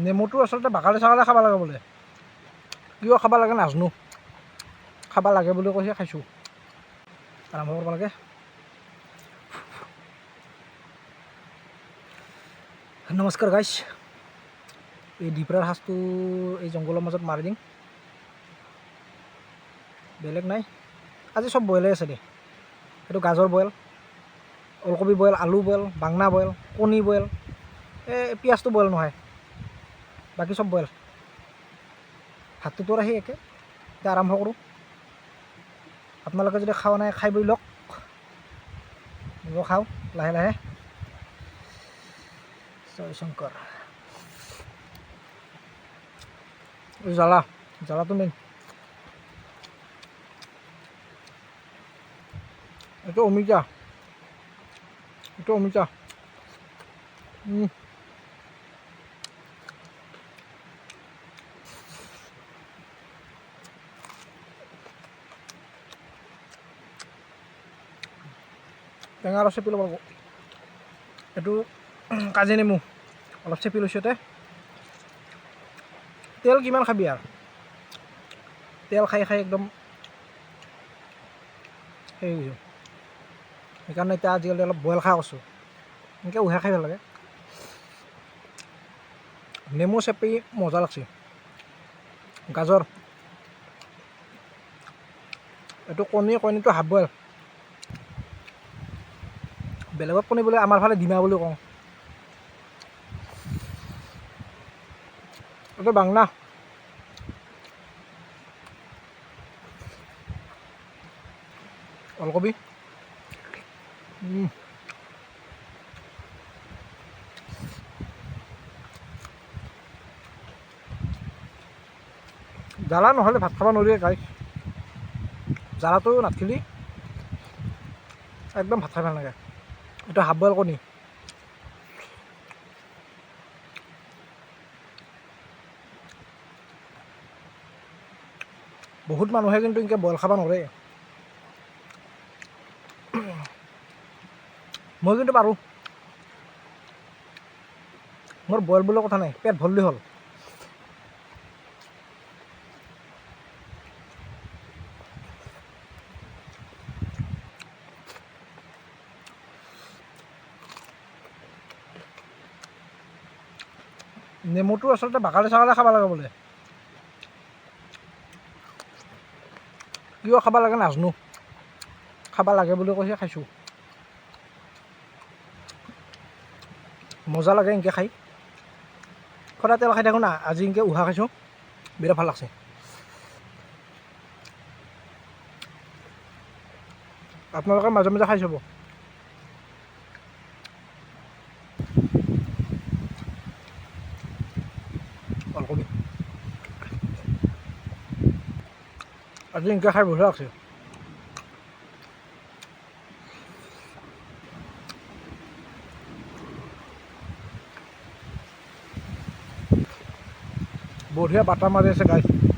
নেমুটো আচলতে বাকালে চাকালে খাব লাগে বোলে। কিয় খাব লাগে নাজানো, খাব লাগে বুলি কৈছে, খাইছোঁ। আৰম্ভ কৰিব লাগে। নমস্কাৰ গাইছ, এই ডিপৰাৰ সাজটো এই জংঘলৰ মাজত মাৰি দিম, বেলেগ নাই। আজি চব বইলে আছে দে। এইটো গাজৰ বইল, ওলকবি বইল, আলু বইল, বাংনা বইল, কণী বইল, এই পিঁয়াজটো বইল নহয়, বাকী চব বইল। ভাতটোতো আহি একে। এতিয়া আৰম্ভ কৰোঁ। আপোনালোকে যদি খোৱা নাই খাই বৈ লওক, খাওঁ লাহে লাহে। জয় শংকৰ। জ্বালাটো মেইন। এইটো অমিতা, টেঙা অলপ চেপি ল'ব লাগিব। এইটো কাজি নেমু অলপ চেপি লৈছোঁ। তেল কিমান খাবি আৰু, তেল খাই খাই একদম সেই হৈছোঁ। সেইকাৰণে এতিয়া আজিকালি অলপ বইল খাই কৈছোঁ, এনেকৈ উহাই খাই ভাল লাগে। নেমু চেপি মজা লাগছে। গাজৰ, এইটো কণীটো হাফ বইল। বেলেগত কণী বোলে, আমাৰ ফালে ডিমা বুলি কওঁ। এইটো বাংনা, ওলকবি, জ্বালা নহ'লে ভাত খাব নোৱাৰি গাইছ। জ্বালাটো নাথাকিলে একদম ভাত খাই ভাল লাগে। এইটো হাফ বইল কণী। বহুত মানুহে কিন্তু এনেকৈ বইল খাব নোৱাৰে, মই কিন্তু পাৰোঁ। মোৰ বইল বুলি কথা নাই, পেট ভৰলি হ'ল। নেমুটো আচলতে বাকালে চাকালে খাব লাগে বোলে। কিয় খাব লাগে নাজানো, খাব লাগে বুলি কৈছে, খাইছোঁ। মজা লাগে এনেকৈ খাই। সদায় তেল খাই থাকোঁ না, আজি এনেকৈ উহা খাইছোঁ, বিৰাট ভাল লাগছে। আপোনালোকে মাজে মাজে খাই চাব। ওলকবি আজি এনেকৈ খাই বঢ়িয়া লাগছে। বঢ়িয়া বাটাৰ মাৰি আছে গাইছ।